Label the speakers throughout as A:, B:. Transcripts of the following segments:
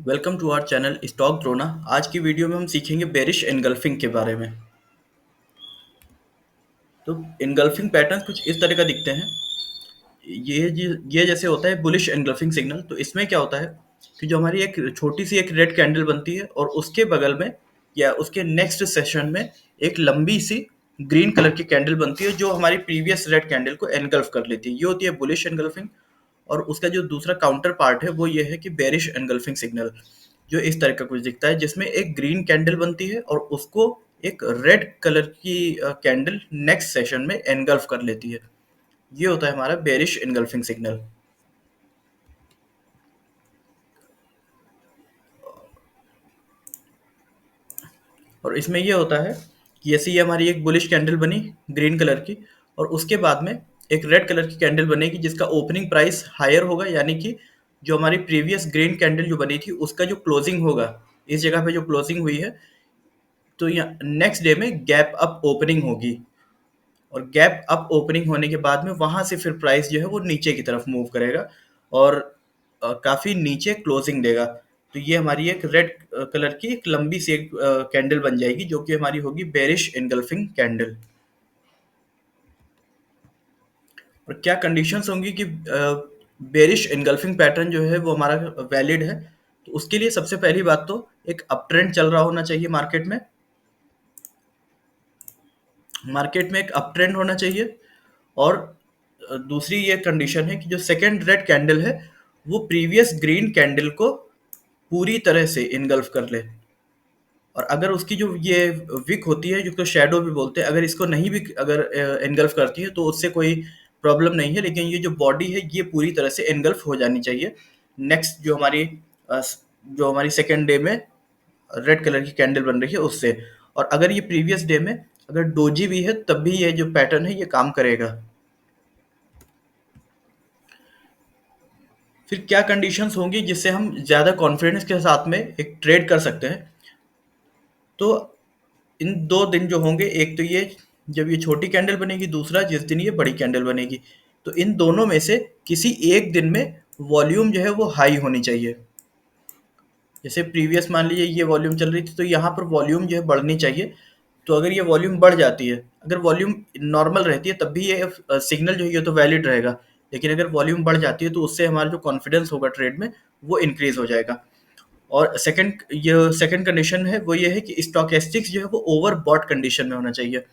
A: Welcome to our channel stock Drona. आज की video में हम सीखेंगे बेरिश एनगल्फिंग के बारे में। तो एनगल्फिंग पैटर्न कुछ इस तरह का दिखते हैं। ये जैसे होता है बुलिश एनगल्फिंग सिग्नल। तो इसमें क्या होता है कि जो हमारी एक छोटी सी एक रेड कैंडल बनती है और उसके बगल में या उसके नेक्स्ट सेशन में एक लंबी सी ग्रीन कलर की कैंडल बनती है जो हमारी प्रीवियस रेड कैंडल को एनगल्फ कर लेती है। ये होती है बुलिश एनगल्फिंग। और उसका जो दूसरा काउंटर पार्ट है वो ये है कि बेरिश एनगल्फिंग सिग्नल, जो इस तरह का कुछ दिखता है जिसमें एक ग्रीन कैंडल बनती है और उसको एक रेड कलर की कैंडल नेक्स्ट सेशन में एनगल्फ कर लेती है। ये होता है हमारा बेरिश एनगल्फिंग सिग्नल। और इसमें ये होता है कि जैसे ये हमारी एक बुलिश कैंडल बनी ग्रीन कलर की, और उसके बाद में एक रेड कलर की कैंडल बनेगी जिसका ओपनिंग प्राइस हायर होगा, यानी कि जो हमारी प्रीवियस ग्रीन कैंडल जो बनी थी उसका जो क्लोजिंग होगा, इस जगह पे जो क्लोजिंग हुई है, तो यहाँ नेक्स्ट डे में गैप अप ओपनिंग होगी। और गैप अप ओपनिंग होने के बाद में वहां से फिर प्राइस जो है वो नीचे की तरफ मूव करेगा और काफी नीचे क्लोजिंग देगा। तो ये हमारी एक रेड कलर की एक लंबी सी एक कैंडल बन जाएगी जो कि हमारी होगी बेरिश एनगल्फिंग कैंडल। और क्या कंडीशंस होंगी कि बेरिश एनगल्फिंग पैटर्न जो है वो हमारा वैलिड है। तो उसके लिए सबसे पहली बात तो एक अप ट्रेंड चल रहा होना चाहिए मार्केट में। मार्केट में एक अप ट्रेंड होना चाहिए। और दूसरी ये कंडीशन है कि जो सेकेंड रेड कैंडल है वो प्रीवियस ग्रीन कैंडल को पूरी तरह से इनगल्फ कर ले। और अगर उसकी जो ये विक होती है जिसको शेडो भी बोलते हैं, अगर इसको नहीं भी अगर एनगल्फ करती है तो उससे कोई प्रॉब्लम नहीं है, लेकिन ये जो बॉडी है ये पूरी तरह से एनगल्फ हो जानी चाहिए नेक्स्ट जो हमारी सेकेंड डे में रेड कलर की कैंडल बन रही है उससे। और अगर ये प्रीवियस डे में अगर डोजी भी है तब भी ये जो पैटर्न है ये काम करेगा। फिर क्या कंडीशंस होंगी जिससे हम ज़्यादा कॉन्फिडेंस के साथ में एक ट्रेड कर सकते हैं। तो इन 2 दिन जो होंगे, एक तो ये जब ये छोटी कैंडल बनेगी, दूसरा जिस दिन ये बड़ी कैंडल बनेगी। तो इन दोनों में से किसी एक दिन में वॉल्यूम जो है वो हाई होनी चाहिए। जैसे प्रीवियस मान लीजिए ये वॉल्यूम चल रही थी तो यहाँ पर वॉल्यूम जो है बढ़नी चाहिए। तो अगर ये वॉल्यूम बढ़ जाती है, अगर वॉल्यूम नॉर्मल रहती है तब भी ये सिग्नल जो है ये तो वैलिड रहेगा। लेकिन अगर वॉल्यूम बढ़ जाती है तो उससे हमारा जो कॉन्फिडेंस होगा ट्रेड में वो इंक्रीज हो जाएगा। और सेकंड कंडीशन है वो ये है कि स्टोकेस्टिक्स जो है वो ओवरबॉट कंडीशन में होना चाहिए।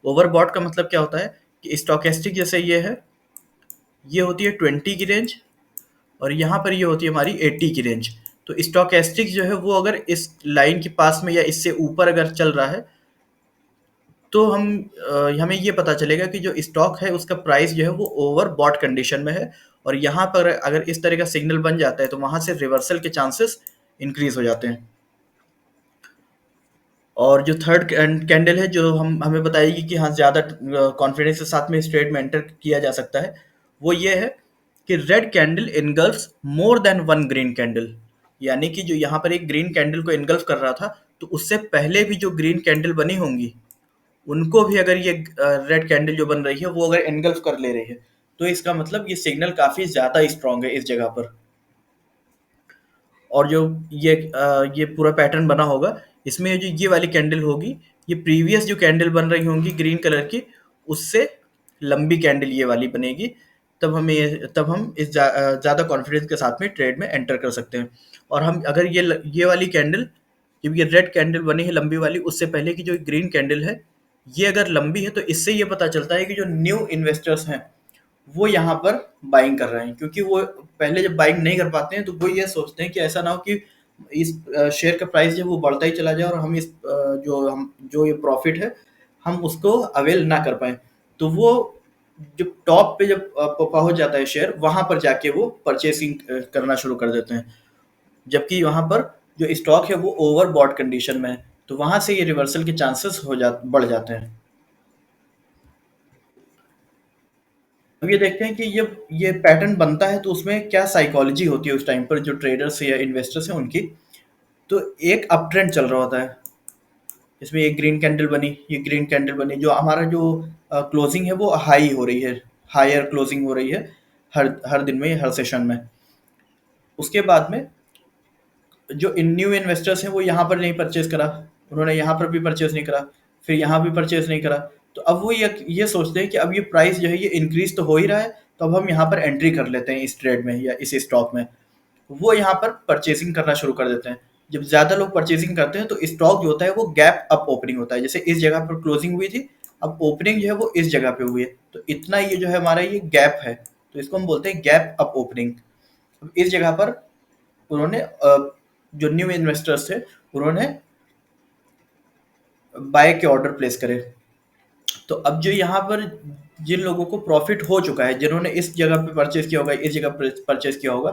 A: ओवरबॉट का मतलब क्या होता है कि स्टोकेस्टिक जैसे ये होती है 20 की रेंज, और यहाँ पर ये होती है हमारी 80 की रेंज। तो स्टोकेस्टिक जो है वो अगर इस लाइन के पास में या इससे ऊपर अगर चल रहा है तो हमें ये पता चलेगा कि जो स्टॉक है उसका प्राइस जो है वो ओवरबॉट कंडीशन में है। और यहाँ पर अगर इस तरह का सिग्नल बन जाता है तो वहां से रिवर्सल के चांसेस इंक्रीज हो जाते हैं। और जो थर्ड कैंडल है जो हम हमें बताएगी कि हाँ ज़्यादा कॉन्फिडेंस के साथ में इस ट्रेड में एंटर किया जा सकता है, वो ये है कि red candle engulfs more than one green candle. यानी कि जो यहाँ पर एक ग्रीन कैंडल को इनगल्फ कर रहा था तो उससे पहले भी जो ग्रीन कैंडल बनी होंगी उनको भी अगर ये रेड कैंडल जो बन रही है वो अगर एनगल्फ कर ले रही है तो इसका मतलब ये सिग्नल काफ़ी ज़्यादा स्ट्रांग है इस जगह पर। और जो ये पूरा पैटर्न बना होगा, इसमें जो ये वाली कैंडल होगी ये प्रीवियस जो कैंडल बन रही होंगी ग्रीन कलर की उससे लंबी कैंडल ये वाली बनेगी। तब हम ज़्यादा कॉन्फिडेंस के साथ में ट्रेड में एंटर कर सकते हैं। और हम अगर ये वाली कैंडल, जब ये रेड कैंडल बनी है लंबी वाली, उससे पहले की जो ग्रीन कैंडल है ये अगर लंबी है तो इससे ये पता चलता है कि जो न्यू इन्वेस्टर्स हैं वो यहाँ पर बाइंग कर रहे हैं, क्योंकि वो पहले जब बाइंग नहीं कर पाते हैं तो वो ये सोचते हैं कि ऐसा ना हो कि इस शेयर का प्राइस जो है वो बढ़ता ही चला जाए और हम जो ये प्रॉफिट है हम उसको अवेल ना कर पाए। तो वो जब टॉप पे जब पहुंच जाता है शेयर वहां पर जाके वो परचेसिंग करना शुरू कर देते हैं, जबकि वहां पर जो स्टॉक है वो ओवर बॉट कंडीशन में है। तो वहां से ये रिवर्सल के चांसेस बढ़ जाते हैं। अब ये देखते हैं कि ये पैटर्न बनता है तो उसमें क्या साइकोलॉजी होती है उस टाइम पर जो ट्रेडर्स या इन्वेस्टर्स हैं उनकी। तो एक अप ट्रेंड चल रहा होता है, इसमें एक ग्रीन कैंडल बनी, ये ग्रीन कैंडल बनी, जो हमारा जो क्लोजिंग है वो हाई हो रही है, हायर क्लोजिंग हो रही है हर हर दिन में, हर सेशन में। उसके बाद में जो न्यू इन्वेस्टर्स हैं वो यहाँ पर नहीं परचेज करा, उन्होंने यहाँ पर भी परचेज नहीं करा, फिर यहाँ भी परचेज नहीं करा। तो अब वो ये सोचते हैं कि अब ये प्राइस जो है ये इंक्रीज तो हो ही रहा है, तो अब हम यहाँ पर एंट्री कर लेते हैं इस ट्रेड में या इस स्टॉक में। वो यहाँ पर परचेसिंग करना शुरू कर देते हैं। जब ज्यादा लोग परचेसिंग करते हैं तो स्टॉक जो होता है वो गैप अप ओपनिंग होता है, जैसे इस जगह पर क्लोजिंग हुई थी, अब ओपनिंग जो है वो इस जगह पे हुई है, तो इतना ये जो है हमारा ये गैप है, तो इसको हम बोलते हैं गैप अप ओपनिंग। इस जगह पर उन्होंने जो न्यू इन्वेस्टर्स थे उन्होंने बाय के ऑर्डर प्लेस करे। तो अब जो यहाँ पर जिन लोगों को प्रॉफिट हो चुका है, जिन्होंने इस जगह पे परचेज किया होगा, इस जगह पे परचेज किया होगा,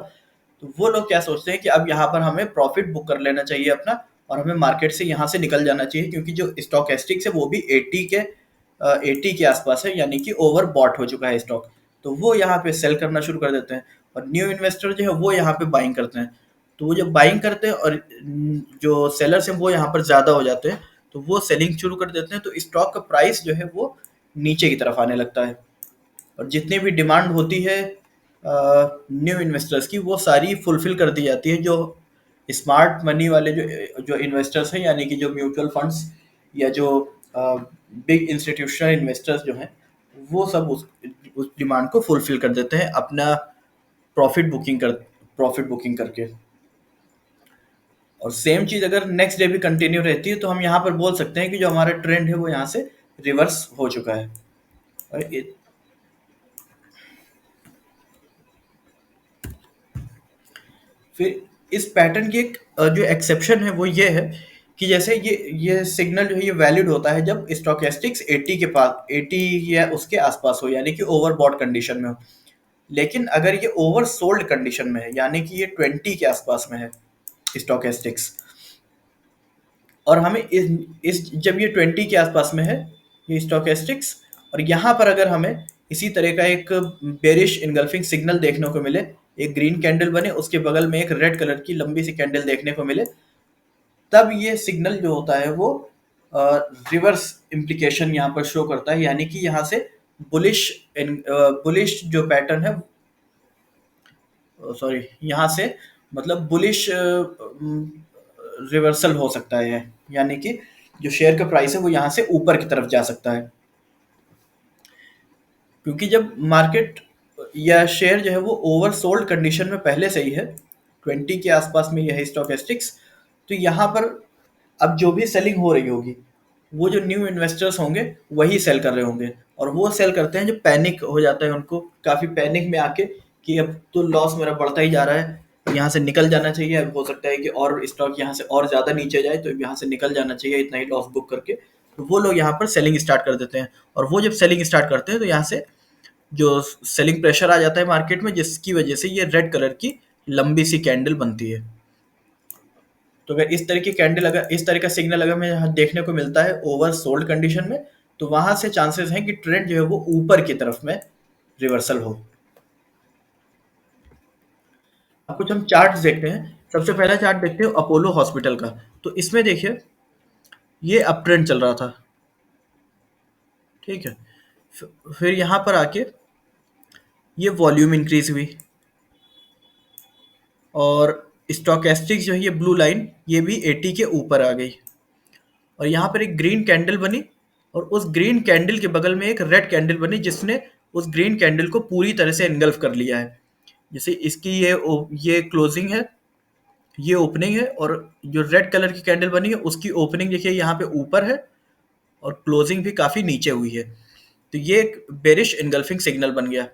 A: तो वो लोग क्या सोचते हैं कि अब यहाँ पर हमें प्रॉफिट बुक कर लेना चाहिए अपना, और हमें मार्केट से यहाँ से निकल जाना चाहिए, क्योंकि जो स्टॉकेस्टिक्स है वो भी 80 के आसपास है, यानी कि ओवर बॉट हो चुका है स्टॉक। तो वो यहाँ पे सेल करना शुरू कर देते हैं, और न्यू इन्वेस्टर जो है वो यहाँ पे बाइंग करते हैं। तो वो जब बाइंग करते हैं और जो सेलर्स हैं वो यहाँ पर ज़्यादा हो जाते हैं, तो वो सेलिंग शुरू कर देते हैं, तो स्टॉक का प्राइस जो है वो नीचे की तरफ आने लगता है। और जितनी भी डिमांड होती है न्यू इन्वेस्टर्स की, वो सारी फुलफिल कर दी जाती है। जो स्मार्ट मनी वाले जो जो इन्वेस्टर्स हैं, यानी कि जो म्यूचुअल फंड्स या जो बिग इंस्टीट्यूशनल इन्वेस्टर्स जो हैं, वो सब उस डिमांड को फुलफिल कर देते हैं अपना प्रॉफिट बुकिंग करके। और सेम चीज़ अगर नेक्स्ट डे भी कंटिन्यू रहती है, तो हम यहाँ पर बोल सकते हैं कि जो हमारा ट्रेंड है वो यहाँ से रिवर्स हो चुका है। और फिर इस पैटर्न की एक जो एक्सेप्शन है वो ये है कि जैसे ये सिग्नल जो है ये वैलिड होता है जब स्टोकेस्टिक्स 80 के पास, 80 या उसके आसपास हो, यानी कि ओवरबॉट कंडीशन में हो। लेकिन अगर ये ओवर सोल्ड कंडीशन में है, यानी कि ये 20 के आसपास में है स्टोकेस्टिक्स, और हमें इस जब ये 20 के आसपास में है ये स्टोकेस्टिक्स, और यहाँ पर अगर हमें इसी तरह का एक बेरिश इनगल्फिंग सिग्नल देखने को मिले, एक ग्रीन कैंडल बने, उसके बगल में एक रेड कलर की लंबी सी कैंडल देखने को मिले, तब ये सिग्नल जो होता है वो रिवर्स इम्प्लीकेशन यहाँ पर शो करता है, यानी कि यहाँ से बुलिश बुलिश जो पैटर्न है, सॉरी, यहाँ से मतलब बुलिश रिवर्सल हो सकता है, यानी कि जो शेयर का प्राइस है वो यहाँ से ऊपर की तरफ जा सकता है। क्योंकि जब मार्केट या शेयर जो है वो ओवर सोल्ड कंडीशन में पहले से ही है, 20 के आसपास में यह है स्टोकेस्टिक्स, तो यहाँ पर अब जो भी सेलिंग हो रही होगी, वो जो न्यू इन्वेस्टर्स होंगे वही सेल कर रहे होंगे, और वो सेल करते हैं जब पैनिक हो जाता है उनको, काफ़ी पैनिक में आके कि अब तो लॉस मेरा बढ़ता ही जा रहा है, यहाँ से निकल जाना चाहिए, अब हो सकता है कि और स्टॉक यहाँ से और ज़्यादा नीचे जाए, तो यहाँ से निकल जाना चाहिए इतना ही लॉस बुक करके। तो वो लोग यहाँ पर सेलिंग स्टार्ट कर देते हैं, और वो जब सेलिंग स्टार्ट करते हैं तो यहाँ से जो सेलिंग प्रेशर आ जाता है मार्केट में, जिसकी वजह से ये रेड कलर की लंबी सी कैंडल बनती है। तो अगर इस तरह की कैंडल, अगर इस तरह का सिग्नल अगर हमें यहाँ देखने को मिलता है ओवर सोल्ड कंडीशन में, तो वहां से चांसेस हैं कि ट्रेंड जो है वो ऊपर की तरफ में रिवर्सल हो। अब कुछ हम चार्ट देखते हैं। सबसे पहला चार्ट देखते हैं अपोलो हॉस्पिटल का। तो इसमें देखिए ये अप ट्रेंड चल रहा था, ठीक है। फिर यहाँ पर आके ये वॉल्यूम इंक्रीज हुई, और स्टोकेस्टिक जो है ये ब्लू लाइन ये भी 80 के ऊपर आ गई, और यहाँ पर एक ग्रीन कैंडल बनी, और उस ग्रीन कैंडल के बगल में एक रेड कैंडल बनी जिसने उस ग्रीन कैंडल को पूरी तरह से एनगल्फ कर लिया है। जैसे इसकी ये क्लोजिंग है, ये ओपनिंग है, और जो रेड कलर की कैंडल बनी है उसकी ओपनिंग देखिए यहाँ पे ऊपर है, और क्लोजिंग भी काफ़ी नीचे हुई है। तो ये एक बेरिश इनगल्फिंग सिग्नल बन गया।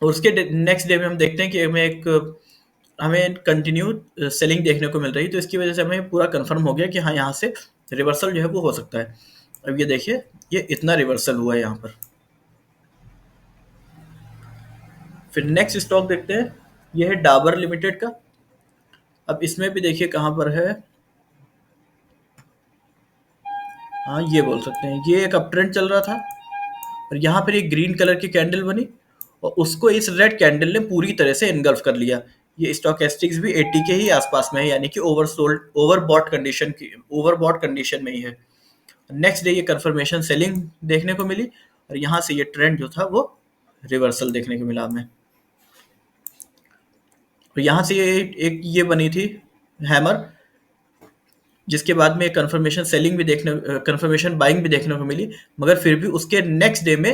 A: और उसके नेक्स्ट डे में हम देखते हैं कि हमें कंटिन्यू सेलिंग देखने को मिल रही है, तो इसकी वजह से हमें पूरा कंफर्म हो गया कि हाँ यहाँ से रिवर्सल जो है वो हो सकता है। अब ये देखिए ये इतना रिवर्सल हुआ है यहाँ पर। फिर नेक्स्ट स्टॉक देखते हैं, ये है डाबर लिमिटेड का। अब इसमें भी देखिए कहाँ पर है, हाँ ये बोल सकते हैं ये एक अप ट्रेंड चल रहा था, और यहाँ पर एक ग्रीन कलर की कैंडल बनी, और उसको इस रेड कैंडल ने पूरी तरह से इनगल्फ कर लिया। ये स्टोकेस्टिक्स भी 80 के ही आसपास में है, यानी कि ओवर बॉट कंडीशन में ही है। नेक्स्ट डे ये कंफर्मेशन सेलिंग देखने को मिली, और यहाँ से ये ट्रेंड जो था वो रिवर्सल देखने को मिला हमें। और यहाँ से ये एक ये बनी थी हैमर, जिसके बाद में कंफर्मेशन सेलिंग भी देखने, कंफर्मेशन बाइंग भी देखने को मिली, मगर फिर भी उसके नेक्स्ट डे में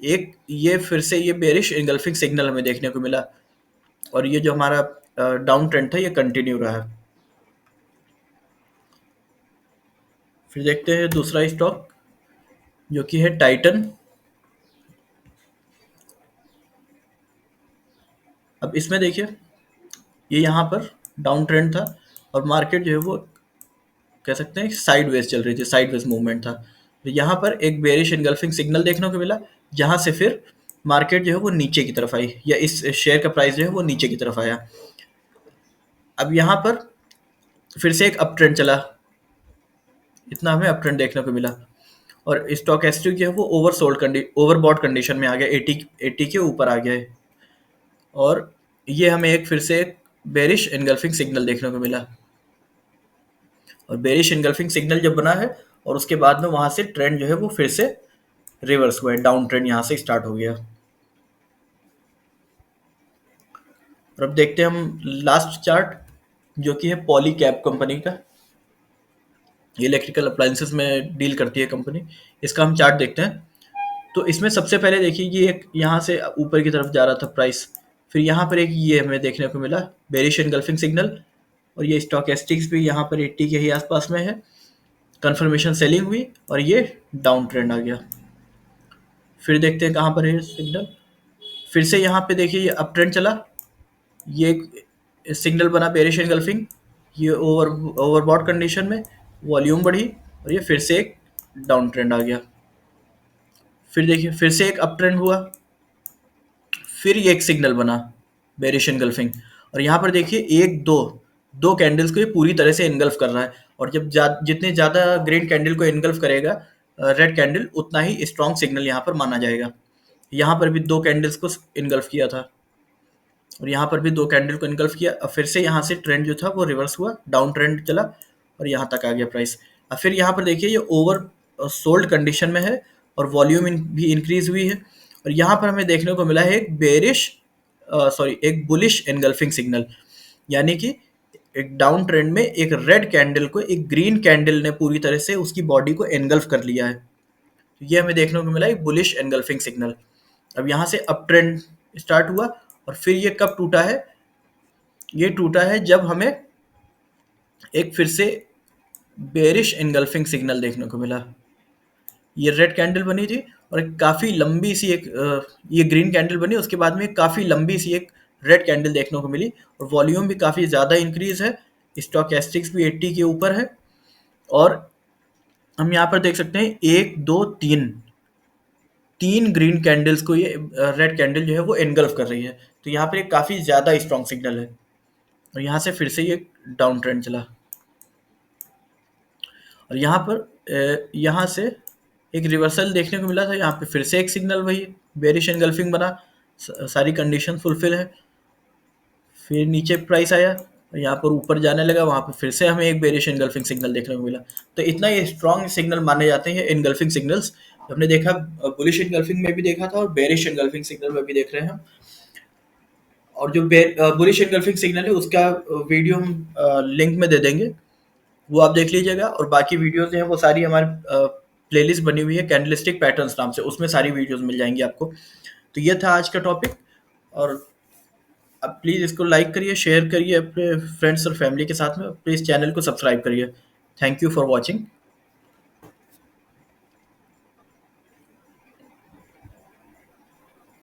A: एक ये फिर से ये बेरिश इंगल्फिंग सिग्नल हमें देखने को मिला, और ये जो हमारा डाउन ट्रेंड था ये कंटिन्यू रहा। फिर देखते हैं दूसरा स्टॉक जो कि है टाइटन। अब इसमें देखिए, ये यहाँ पर डाउन ट्रेंड था और मार्केट जो है वो कह सकते हैं साइडवेज चल रही थी, साइडवेज मूवमेंट था। तो यहाँ पर एक बेरिश इनगल्फिंग सिग्नल देखने को मिला, जहाँ से फिर मार्केट जो है वो नीचे की तरफ आई, या इस शेयर का प्राइस जो है वो नीचे की तरफ आया। अब यहाँ पर फिर से एक अप ट्रेंड चला, इतना हमें अप ट्रेंड देखने को मिला, और स्टॉक एसटी जो है वो ओवरबॉट कंडीशन में आ गया, 80 के ऊपर आ गया है, और ये हमें एक फिर से एक बेरिश इनगल्फिंग सिग्नल देखने को मिला। और बेरिश इनगल्फिंग सिग्नल जब बना है और उसके बाद में वहां से ट्रेंड जो है वो फिर से रिवर्स हुआ है, डाउन ट्रेंड यहाँ से स्टार्ट हो गया। और अब देखते हैं हम लास्ट चार्ट, जो कि है पॉली कैब कंपनी का, इलेक्ट्रिकल अप्लायंसेस में डील करती है कंपनी। इसका हम चार्ट देखते हैं। तो इसमें सबसे पहले देखिए, ये एक यहाँ से ऊपर की तरफ जा रहा था प्राइस, फिर यहाँ पर एक ये हमें देखने को मिला बेरिश एनगल्फिंग सिग्नल, और ये स्टॉक एस्टिक्स भी यहाँ पर 80 के ही आसपास में है, कंफर्मेशन सेलिंग हुई और ये डाउन ट्रेंड आ गया। फिर देखते हैं कहाँ पर है सिग्नल, फिर से यहाँ पे देखिए ये अप ट्रेंड चला, ये एक सिग्नल बना बेरिश एनगल्फिंग, ये ओवरबॉट कंडीशन में वॉल्यूम बढ़ी, और ये फिर से एक डाउन ट्रेंड आ गया। फिर देखिए फिर से एक अप ट्रेंड हुआ, फिर ये एक सिग्नल बना बेरिश एनगल्फिंग, और यहाँ पर देखिए एक दो दो कैंडल्स को ये पूरी तरह से एनगल्फ कर रहा है, और जब जितने ज़्यादा ग्रीन कैंडल को एनगल्फ करेगा रेड कैंडल, उतना ही स्ट्रॉन्ग सिग्नल यहाँ पर माना जाएगा। यहाँ पर भी दो कैंडल्स को इनगल्फ किया था, और यहाँ पर भी दो कैंडल को इनगल्फ किया, और फिर से यहाँ से ट्रेंड जो था वो रिवर्स हुआ, डाउन ट्रेंड चला और यहाँ तक आ गया प्राइस। अब फिर यहाँ पर देखिए ये ओवर सोल्ड कंडीशन में है, और वॉल्यूम भी इंक्रीज हुई है, और यहाँ पर हमें देखने को मिला है एक बेरिश सॉरी एक बुलिश एनगल्फिंग सिग्नल, यानी कि एक डाउन ट्रेंड में एक रेड कैंडल को एक ग्रीन कैंडल ने पूरी तरह से उसकी बॉडी को एनगल्फ कर लिया है। तो ये हमें देखने को मिला एक बुलिश एनगल्फिंग सिग्नल। अब यहाँ से अप ट्रेंड स्टार्ट हुआ, और फिर ये कब टूटा है, ये टूटा है जब हमें एक फिर से बेरिश एनगल्फिंग सिग्नल देखने को मिला। ये रेड कैंडल बनी थी, और एक काफ़ी लंबी सी एक ये ग्रीन कैंडल बनी, उसके बाद में काफ़ी लंबी सी एक रेड कैंडल देखने को मिली, और वॉल्यूम भी काफ़ी ज़्यादा इंक्रीज है, स्टॉक एस्टिक्स भी 80 के ऊपर है, और हम यहाँ पर देख सकते हैं एक दो तीन तीन ग्रीन कैंडल्स को ये रेड कैंडल जो है वो एनगल्फ कर रही है। तो यहाँ पर एक काफ़ी ज़्यादा स्ट्रॉन्ग सिग्नल है, और यहाँ से फिर से ये डाउन ट्रेंड चला, और यहाँ पर यहाँ से एक रिवर्सल देखने को मिला था, यहाँ पे फिर से एक सिग्नल वही बेरिश एनगल्फिंग बना, सारी कंडीशन फुलफिल है, फिर नीचे प्राइस आया, और यहाँ पर ऊपर जाने लगा, वहाँ पे फिर से हमें एक बेरिश एनगल्फिंग सिग्नल देखने को मिला। तो इतना ये स्ट्रॉन्ग सिग्नल माने जाते हैं एनगल्फिंग सिग्नल्स। हमने देखा बुलिश एनगल्फिंग में भी देखा था, और बेरिश एनगल्फिंग सिग्नल में भी देख रहे हैं हम। और जो बुलिश एनगल्फिंग सिग्नल है उसका वीडियो हम लिंक में दे देंगे, वो आप देख लीजिएगा, और बाकी वीडियोस जो हैं वो सारी हमारे प्लेलिस्ट बनी हुई है कैंडलस्टिक पैटर्न्स नाम से, उसमें सारी वीडियोस मिल जाएंगी आपको। तो ये था आज का टॉपिक, और अब प्लीज़ इसको लाइक करिए, शेयर करिए अपने फ्रेंड्स और फैमिली के साथ में, प्लीज़ चैनल को सब्सक्राइब करिए। Thank you for watching.